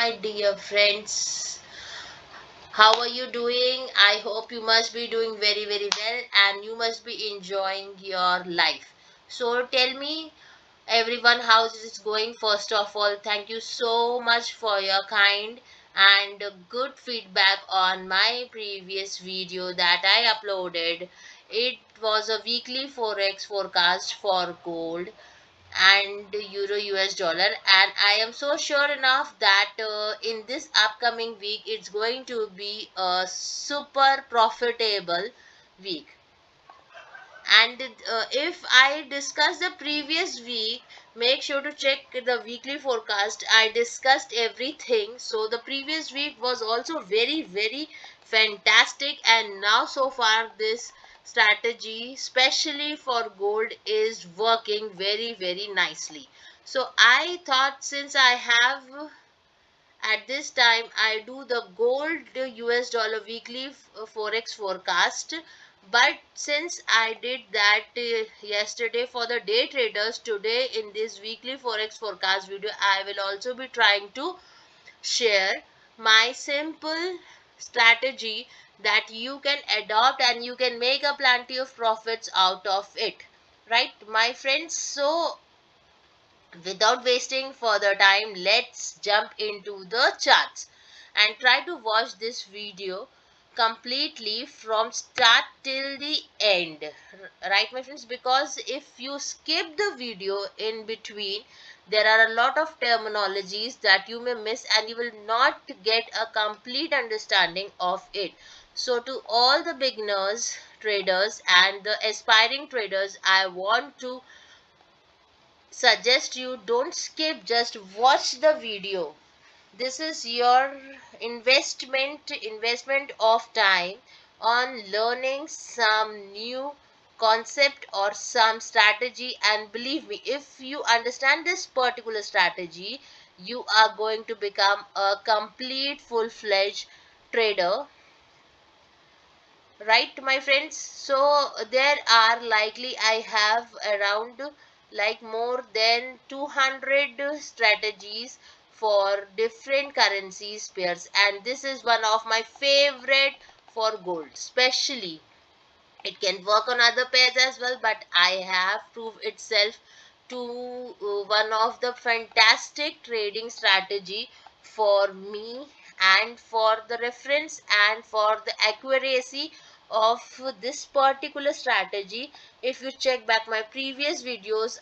my dear friends. How are you doing? I hope you must be doing very, very well and you must be enjoying your life. So, tell me, everyone, how is it going? First of all, thank you so much for your kind and good feedback on my previous video that I uploaded. It was a weekly forex forecast for gold and euro US dollar, and I am so sure enough that in this upcoming week it's going to be a super profitable week. And if I discuss the previous week, make sure to check the weekly forecast. I discussed everything, so the previous week was also very, very fantastic, and now so far this strategy especially for gold is working very, very nicely. So I thought, since I have at this time, I do the gold US dollar weekly forex forecast. But since I did that yesterday for the day traders, today in this weekly forex forecast video, I will also be trying to share my simple strategy that you can adopt and you can make a plenty of profits out of it. Right, my friends? So without wasting further time, let's jump into the charts and try to watch this video completely from start till the end. Right, my friends? Because if you skip the video in between, there are a lot of terminologies that you may miss and you will not get a complete understanding of it. So to all the beginners traders and the aspiring traders, I want to suggest you don't skip, just watch the video. This is your investment of time on learning some new concept or some strategy, and believe me, if you understand this particular strategy, you are going to become a complete full-fledged trader. Right, my friends? So there are likely, I have around like more than 200 strategies for different currencies pairs, and this is one of my favorite for gold. Especially it can work on other pairs as well, but I have proved itself to one of the fantastic trading strategy for me, and for the reference and for the accuracy of this particular strategy. If you check back my previous videos,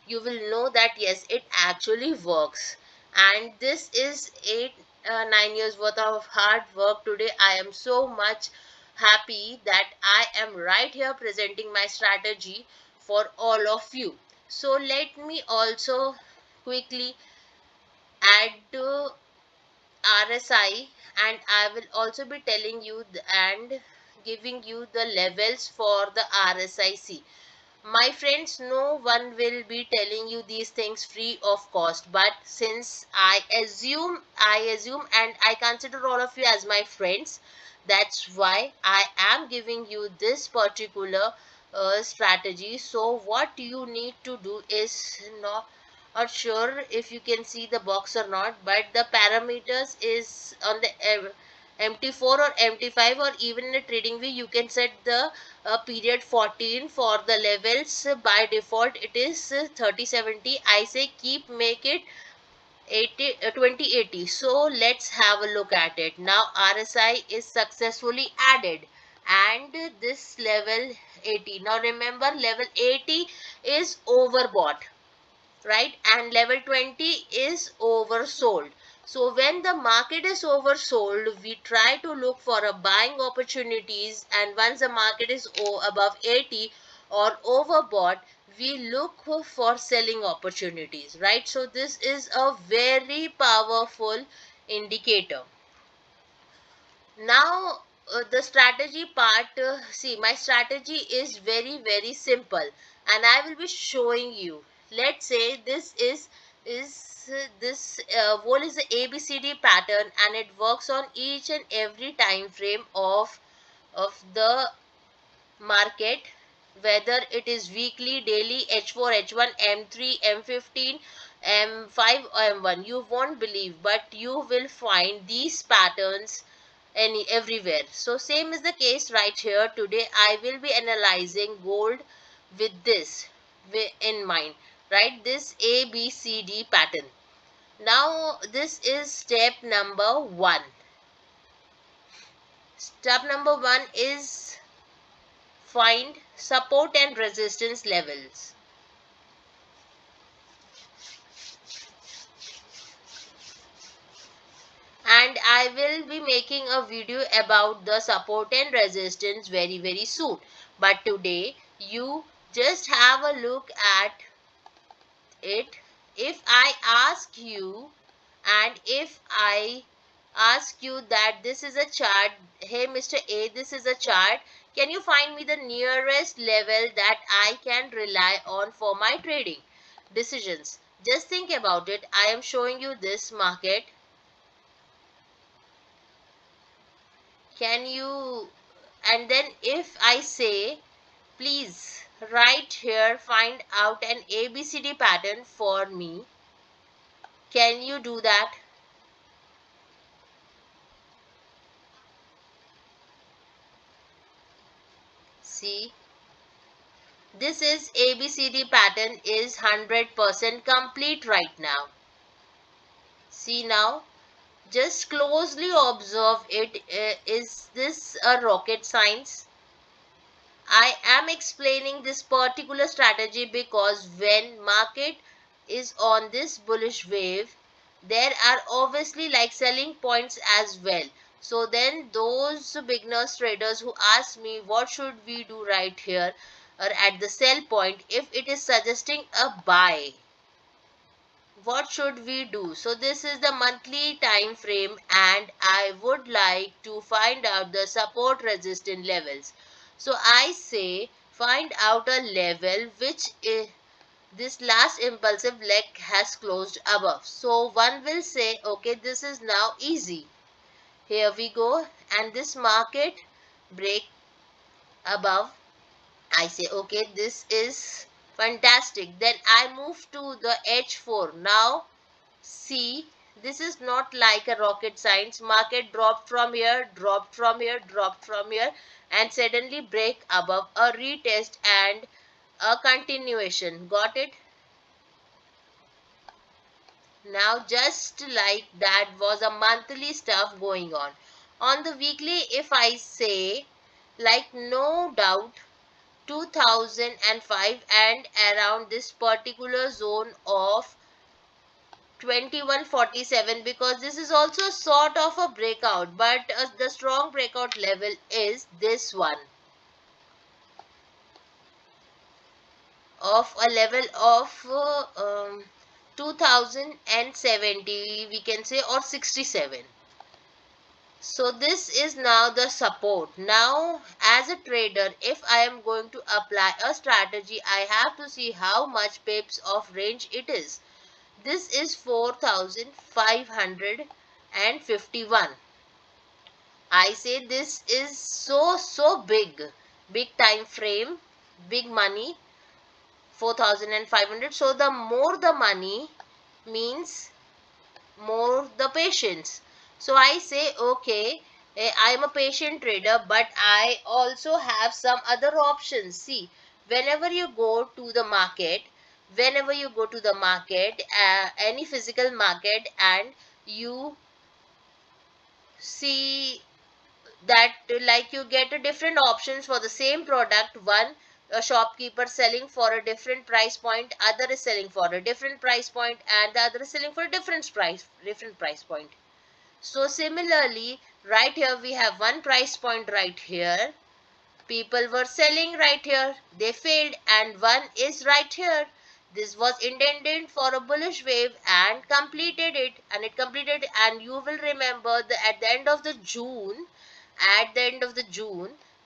you will know that yes, it actually works. And this is 9 years worth of hard work. Today I am so much happy that I am right here presenting my strategy for all of you. So let me also quickly add RSI, and I will also be telling you and giving you the levels for the RSIC. My friends, no one will be telling you these things free of cost, but since I assume and I consider all of you as my friends, that's why I am giving you this particular strategy. So what you need to do is, not sure if you can see the box or not, but the parameters is on the MT4 or MT5, or even in a trading view you can set the period 14. For the levels, by default it is 3070. I say keep make it 2080. So let's have a look at it. Now RSI is successfully added, and this level 80. Now remember, level 80 is overbought, right? And level 20 is oversold. So when the market is oversold, we try to look for a buying opportunities, and once the market is above 80 or overbought, we look for selling opportunities, right? So this is a very powerful indicator. Now the strategy part, see, my strategy is very, very simple, and I will be showing you. Let's say this wall is the ABCD pattern, and it works on each and every time frame of the market, whether it is weekly, daily, H4, H1, M3, M15, M5 or M1. You won't believe, but you will find these patterns everywhere. So same is the case right here. Today I will be analyzing gold with this in mind, right? This ABCD pattern. Now this is step number 1. Step number 1 is find support and resistance levels. And I will be making a video about the support and resistance very soon. But today you just have a look at it. If I ask you, and if I ask you that this is a chart, hey Mr. A, this is a chart, can you find me the nearest level that I can rely on for my trading decisions? Just think about it. I am showing you this market. Can you, and then if I say, please right here find out an ABCD pattern for me, can you do that? See, this is ABCD pattern is 100% complete right now. See now, just closely observe it. Is this a rocket science? I am explaining this particular strategy because when market is on this bullish wave, there are obviously like selling points as well. So then those beginners traders who ask me what should we do right here or at the sell point, if it is suggesting a buy, what should we do? So this is the monthly time frame and I would like to find out the support resistance levels. So I say find out a level which is this last impulsive leg has closed above. So one will say, okay, this is now easy. Here we go, and this market break above. I say, okay, this is fantastic. Then I move to the H4. Now see, this is not like a rocket science. Market dropped from here, dropped from here, dropped from here, and suddenly break above a retest and a continuation. Got it? Now just like that was a monthly stuff going on. On the weekly, if I say, like no doubt 2005 and around this particular zone of 2147, because this is also sort of a breakout, but the strong breakout level is this one of a level of 2070, we can say, or 67. So this is now the support. Now as a trader, if I am going to apply a strategy, I have to see how much pips of range it is. This is 4551. I say this is so big time frame, big money, 4500. So the more the money means more the patience. So I say, okay, I am a patient trader, but I also have some other options. See, whenever you go to the market, any physical market, and you see that like you get a different options for the same product. One, a shopkeeper selling for a different price point, other is selling for a different price point, and the other is selling for a different price point. So similarly, right here we have one price point right here. People were selling right here. They failed, and one is right here. This was intended for a bullish wave and completed it. And it completed, and you will remember that at the end of the June,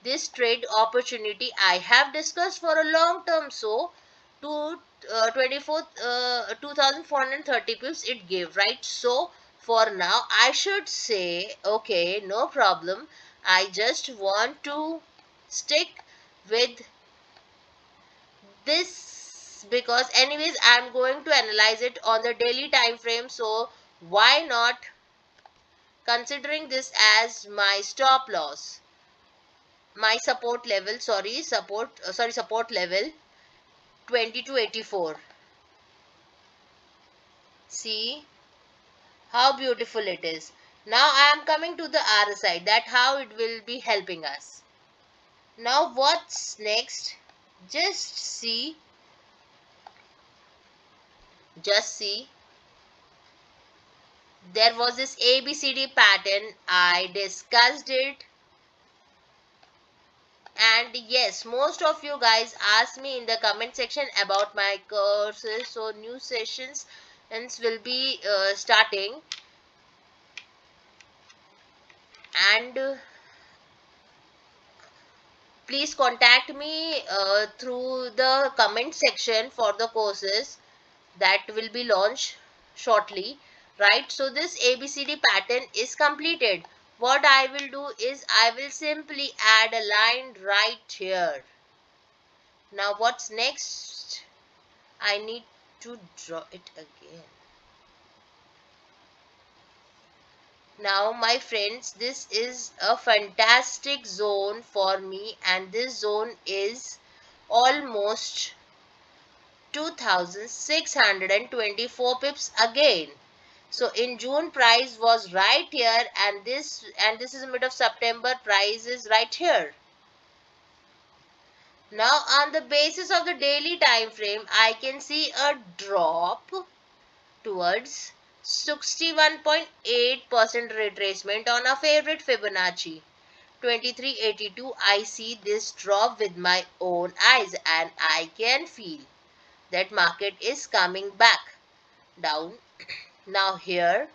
this trade opportunity I have discussed for a long term. So to 2430 pips it gave, right? So for now I should say, okay, no problem. I just want to stick with this because anyways I'm going to analyze it on the daily time frame, so why not considering this as my stop loss, my support level, support level 2284. See how beautiful it is. Now I am coming to the RSI, that how it will be helping us. Now what's next? Just see, just see. There was this ABCD pattern. I discussed it. And yes, most of you guys asked me in the comment section about my courses. So new sessions will be starting. And please contact me through the comment section for the courses that will be launched shortly, right? So this ABCD pattern is completed. What I will do is I will simply add a line right here. Now what's next? I need to draw it again. Now my friends, this is a fantastic zone for me, and this zone is almost 2624 pips again. So in June price was right here, and this is mid of September, price is right here. Now on the basis of the daily time frame, I can see a drop towards 61.8% retracement on a favorite Fibonacci 2382. I see this drop with my own eyes, and I can feel that market is coming back down. Now here,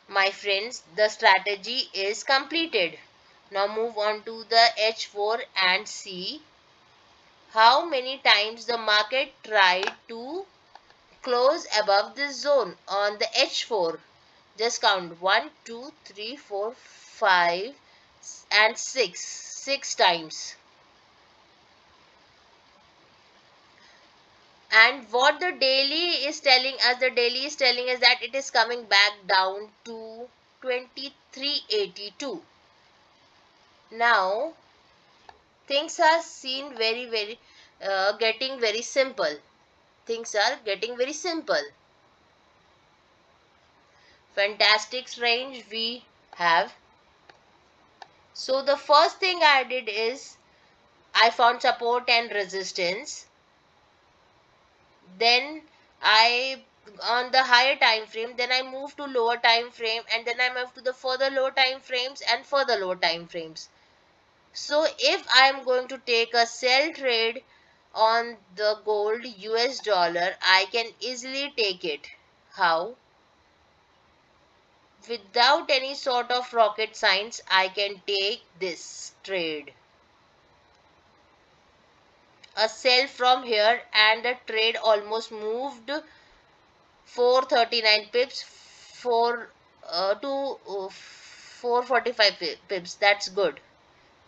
my friends, the strategy is completed. Now move on to the H4 and see how many times the market tried to close above this zone on the H4. Just count 1, 2, 3, 4, 5 and 6. 6 times. And what the daily is telling us, that it is coming back down to 2382. Now things are seen getting very simple. Things are getting very simple. Fantastic range we have. So the first thing I did is I found support and resistance. Then I on the higher time frame, then I moved to lower time frame, and then I moved to the further lower time frames and further lower time frames. So if I am going to take a sell trade on the gold US dollar, I can easily take it. How? Without any sort of rocket science, I can take this trade. A sell from here, and the trade almost moved 439 pips to 445 pips. That's good.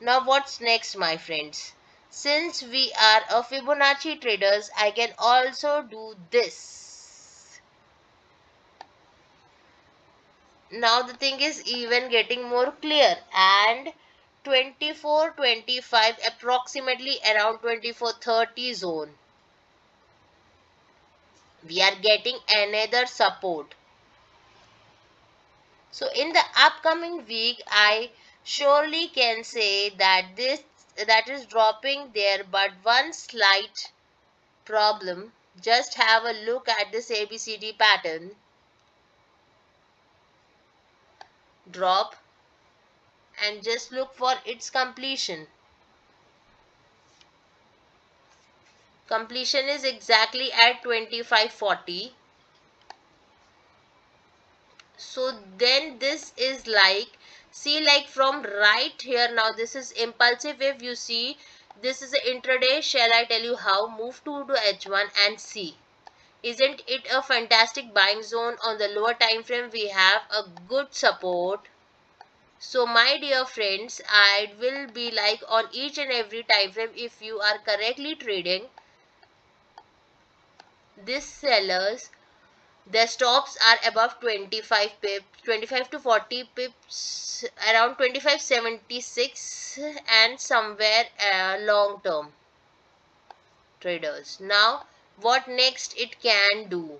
Now what's next, my friends? Since we are a Fibonacci traders, I can also do this. Now the thing is even getting more clear, and 2425, approximately around 2430 zone, we are getting another support. So in the upcoming week, I surely can say that that is dropping there, but one slight problem. Just have a look at this ABCD pattern. Drop, and just look for its completion. Completion is exactly at 2540. So then this is like, see, like from right here, now this is impulsive. If you see, this is an intraday. Shall I tell you how? Move to H1 and see. Isn't it a fantastic buying zone? On the lower time frame, we have a good support. So my dear friends, I will be like on each and every time frame, if you are correctly trading, these sellers, their stops are above 25 pips, 25 to 40 pips, around 25.76, and somewhere long term traders. Now what next it can do,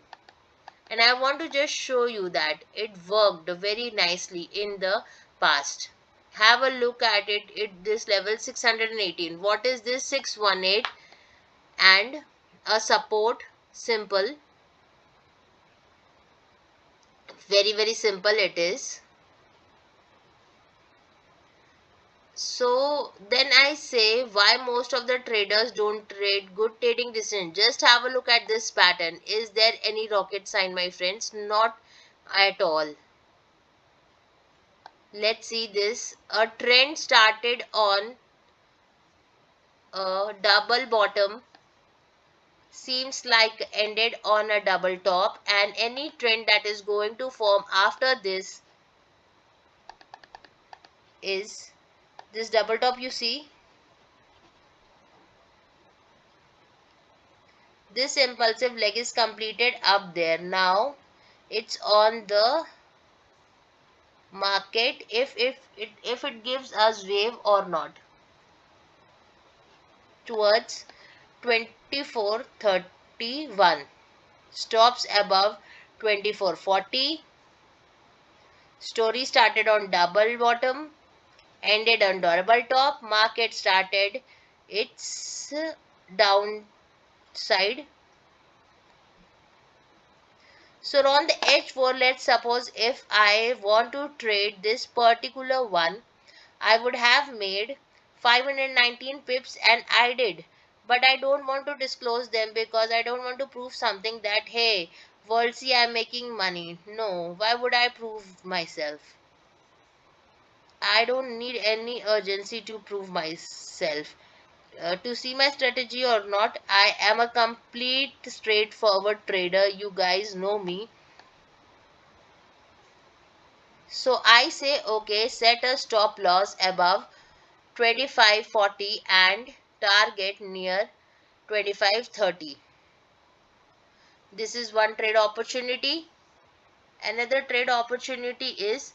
and I want to just show you that it worked very nicely in the past. Have a look at it at this level 618. What is this? 618 and a support. Simple, very simple it is. So then I say, why most of the traders don't trade? Good trading decision. Just have a look at this pattern. Is there any rocket sign, my friends? Not at all. Let's see this. A trend started on a double bottom, seems like ended on a double top, and any trend that is going to form after this is this double top. You see, this impulsive leg is completed up there. Now it's on the market if it gives us wave or not towards 24.31, stops above 24.40. Story started on double bottom, ended on double top. Market started its downside. So on the H4, let's suppose if I want to trade this particular one, I would have made 519 pips, and I did. But I don't want to disclose them because I don't want to prove something that, hey, world, see, I'm making money. No, why would I prove myself? I don't need any urgency to prove myself. To see my strategy or not, I am a complete straightforward trader. You guys know me. So I say, okay, set a stop loss above 25.40 and target near 25.30. This is one trade opportunity. Another trade opportunity is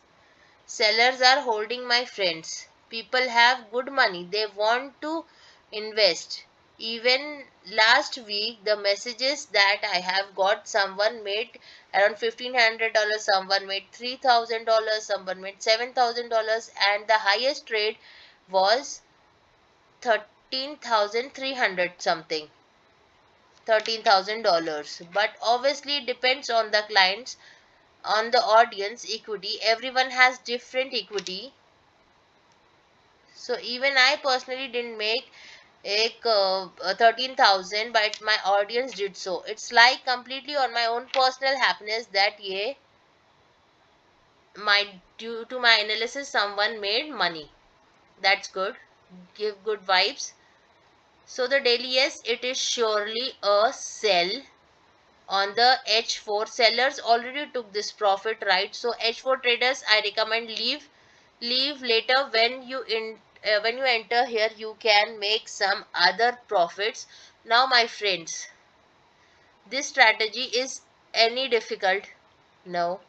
sellers are holding, my friends. People have good money. They want to invest. Even last week, the messages that I have got, someone made around $1,500, someone made $3,000, someone made $7,000, and the highest trade was 13,300 something, $13,000. But obviously it depends on the clients, on the audience equity. Everyone has different equity. So even I personally didn't make 13,000, but my audience did. So it's like completely on my own personal happiness that, yeah, my due to my analysis someone made money. That's good. Give good vibes. So the daily, yes, it is surely a sell. On the H4, sellers already took this profit, right? So H4 traders, I recommend leave later. When you enter here, you can make some other profits. Now my friends, this strategy is any difficult? No.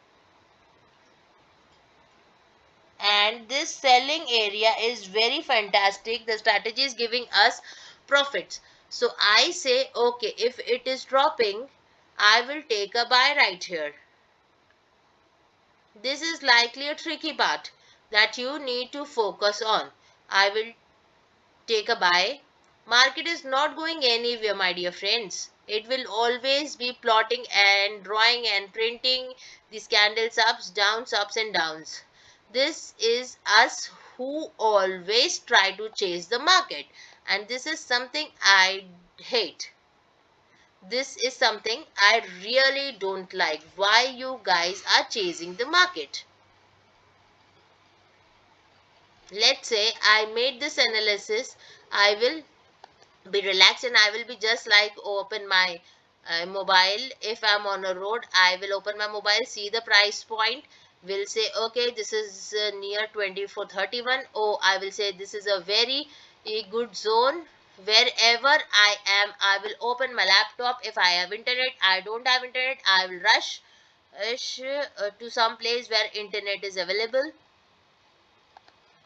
And this selling area is very fantastic. The strategy is giving us profits. So I say, okay, if it is dropping, I will take a buy right here. This is likely a tricky part that you need to focus on. I will take a buy. Market is not going anywhere, my dear friends. It will always be plotting and drawing and printing these candles, ups and downs. This is us who always try to chase the market, and this is something I hate. This is something I really don't like. Why you guys are chasing the market? Let's say I made this analysis, I will be relaxed and I will be just like open my mobile. If I'm on a road, I will open my mobile, see the price point, will say, okay, this is near 2431. Oh, I will say this is a very good zone. Wherever I am, I will open my laptop. If I have internet, I don't have internet, I will rush to some place where internet is available,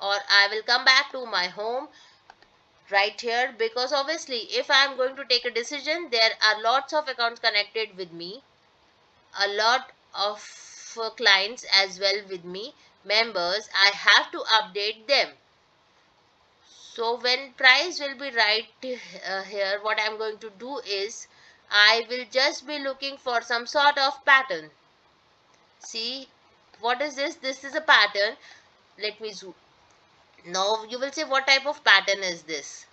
or I will come back to my home right here, because obviously if I am going to take a decision, there are lots of accounts connected with me, a lot of clients as well with me, members. I have to update them. So when price will be right here, what I'm going to do is I will just be looking for some sort of pattern. See, what is this? This is a pattern. Let me zoom. Now you will say, what type of pattern is this?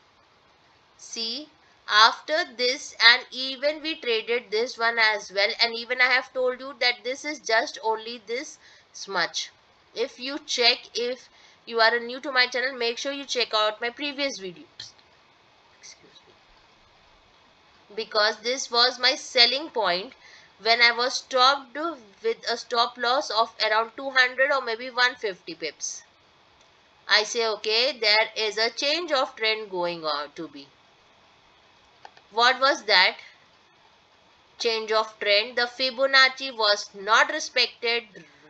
See, after this, and even we traded this one as well, and even I have told you that this is just only this much. If you check, if you are new to my channel, make sure you check out my previous videos. Excuse me. Because this was my selling point when I was stopped with a stop loss of around 200 or maybe 150 pips. I say, okay, there is a change of trend going on to be. What was that? Change of trend. The Fibonacci was not respected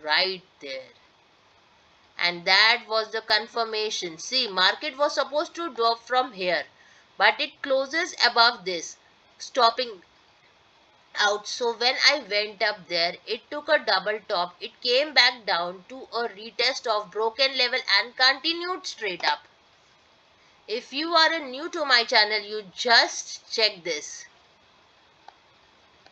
right there, and that was the confirmation. See, market was supposed to drop from here, but it closes above this, stopping out. So when I went up there, it took a double top, it came back down to a retest of broken level and continued straight up. If you are new to my channel, you just check this.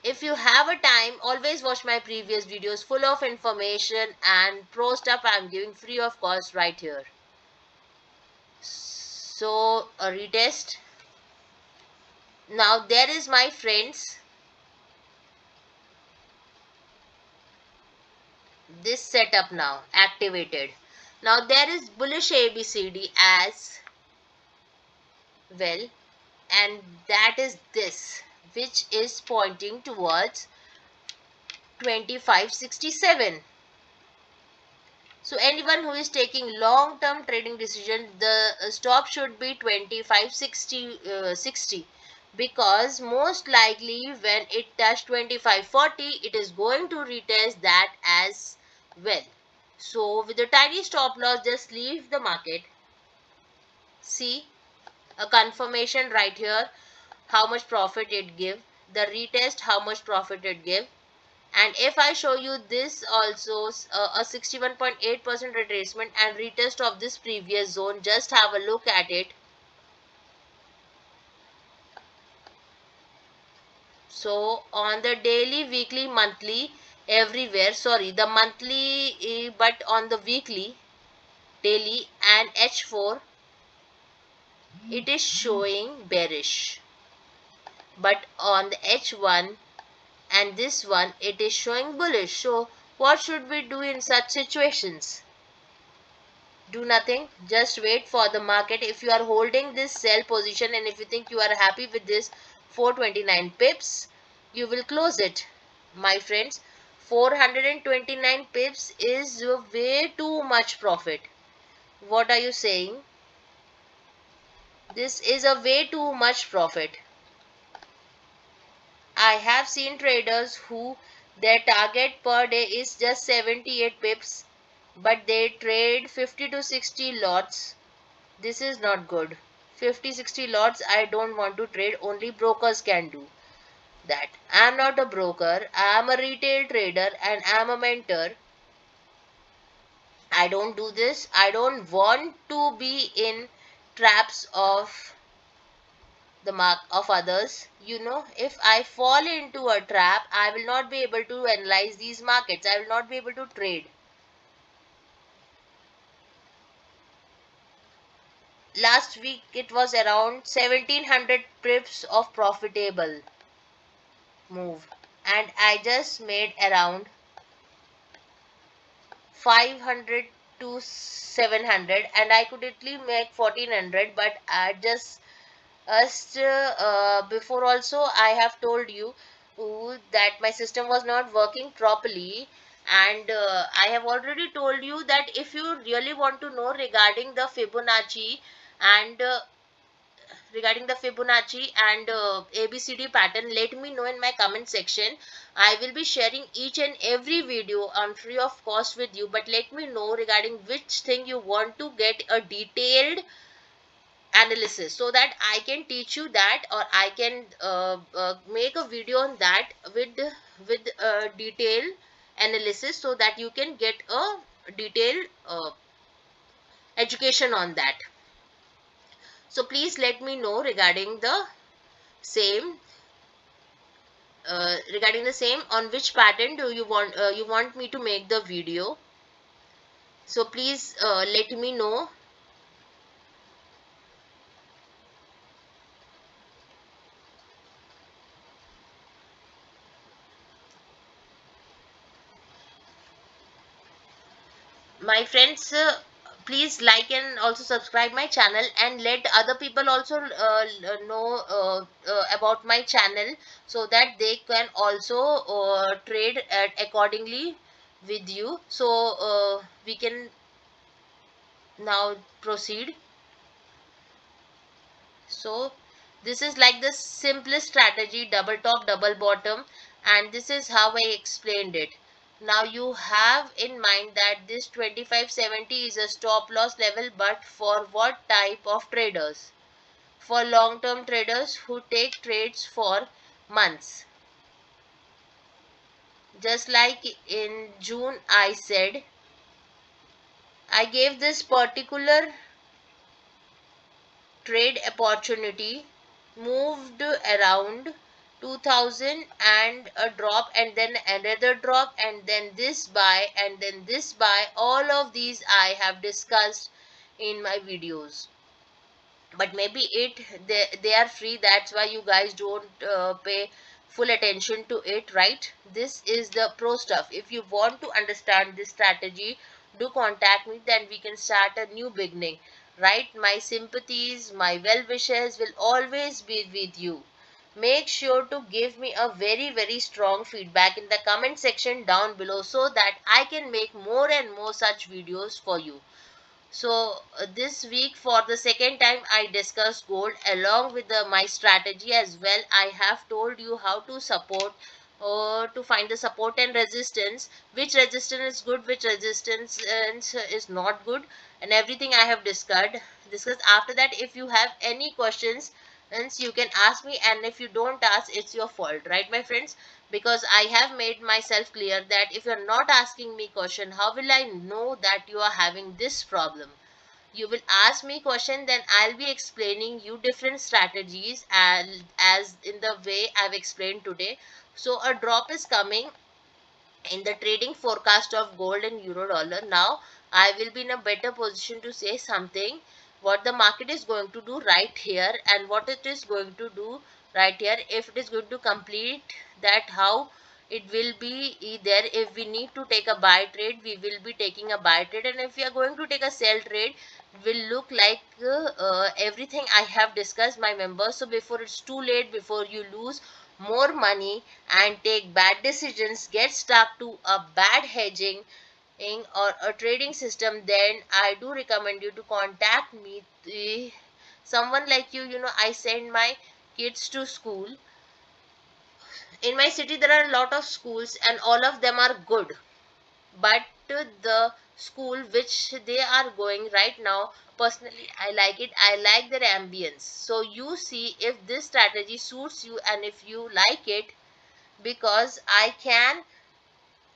If you have a time, always watch my previous videos full of information and pro stuff I'm giving free of cost right here. So a retest. Now there is, my friends, this setup now activated. Now there is bullish ABCD as well, and that is this, which is pointing towards 2567. So anyone who is taking long-term trading decision, the stop should be 2560, because most likely when it touch 2540, it is going to retest that as well. So with a tiny stop loss, just leave the market. See a confirmation right here, how much profit it give, the retest, how much profit it give. And if I show you this also, a 61.8% retracement and retest of this previous zone, just have a look at it. So on the daily, weekly, monthly, everywhere, sorry, the monthly, but on the weekly, daily and H4, it is showing bearish. But on the H1 and this one, it is showing bullish. So what should we do in such situations? Do nothing, just wait for the market. If you are holding this sell position and if you think you are happy with this 429 pips, you will close it, my friends. 429 pips is way too much profit. What are you saying? This is a way too much profit. I have seen traders who their target per day is just 78 pips, but they trade 50 to 60 lots. This is not good. 50-60 lots I don't want to trade. Only brokers can do that. I am not a broker. I am a retail trader and I am a mentor. I don't do this. I don't want to be in traps of the mark of others. You know, if I fall into a trap, I will not be able to analyze these markets. I will not be able to trade. Last week it was around 1700 pips of profitable move, and I just made around 500 to 700, and I could at least make 1400. But I just before also I have told you that my system was not working properly. And I have already told you that if you really want to know regarding the Fibonacci and ABCD pattern, let me know in my comment section. I will be sharing each and every video on free of cost with you, but let me know regarding which thing you want to get a detailed analysis, so that I can teach you that, or I can make a video on that with detail analysis, so that you can get a detailed education on that. So please let me know same regarding the same on which pattern do you want me to make the video. So please let me know. My friends, please like and also subscribe my channel, and let other people also know about my channel, so that they can also trade accordingly with you. So we can now proceed. So this is like the simplest strategy, double top double bottom, and this is how I explained it. Now you have in mind that this 2570 is a stop loss level, but for what type of traders? For long term traders who take trades for months. Just like in June I said, I gave this particular trade opportunity, moved around 2000 and a drop, and then another drop, and then this buy, and then this buy. All of these I have discussed in my videos, but maybe they are free, that's why you guys don't pay full attention to it, right? This is the pro stuff. If you want to understand this strategy, do contact me, then we can start a new beginning, right? My sympathies, my well wishes will always be with you. Make sure to give me a very strong feedback in the comment section down below, so that I can make more and more such videos for you. So this week, for the second time, I discussed gold along with my strategy as well. I have told you how to support or to find the support and resistance, which resistance is good, which resistance is not good, and everything I have discussed. After that, if you have any questions, then you can ask me, and if you don't ask, it's your fault, right, my friends? Because I have made myself clear that if you're not asking me question, how will I know that you are having this problem? You will ask me question, then I'll be explaining you different strategies, and as in the way I've explained today. So a drop is coming in the trading forecast of gold and euro dollar. Now I will be in a better position to say something what the market is going to do right here, and what it is going to do right here. If it is going to complete that, how it will be either. If we need to take a buy trade, we will be taking a buy trade, and if we are going to take a sell trade, will look like everything I have discussed, my members. So before it's too late, before you lose more money and take bad decisions, get stuck to a bad hedging or a trading system, then I do recommend you to contact me. Someone like you, I send my kids to school. In my city, there are a lot of schools, and all of them are good, but the school which they are going right now, personally I like it. I like their ambience. So you see if this strategy suits you, and if you like it, because I can,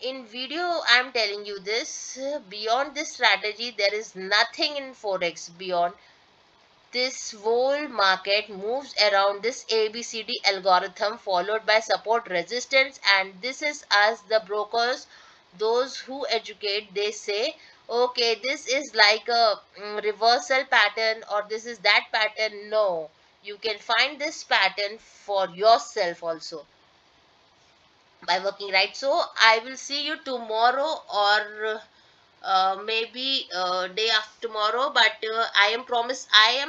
in video I'm telling you this. Beyond this strategy, there is nothing in forex beyond. This whole market moves around this ABCD algorithm, followed by support, resistance, and this is as the brokers, those who educate, they say, okay, this is like a reversal pattern, or this is that pattern. No, you can find this pattern for yourself also by working, right? So I will see you tomorrow, or maybe day after tomorrow, but I am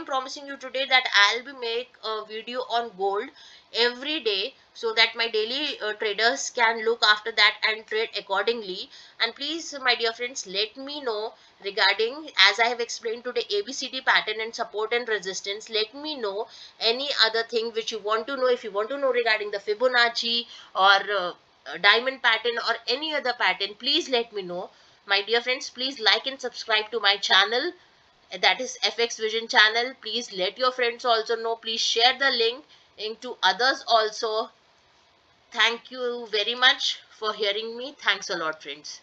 promising you today that I'll be make a video on gold every day, so that my daily traders can look after that and trade accordingly. And please, my dear friends, let me know regarding, as I have explained today, ABCD pattern and support and resistance. Let me know any other thing which you want to know. If you want to know regarding the Fibonacci or diamond pattern or any other pattern, please let me know. My dear friends, please like and subscribe to my channel, that is FX Vision channel. Please let your friends also know. Please share the link into others also. Thank you very much for hearing me. Thanks a lot, friends.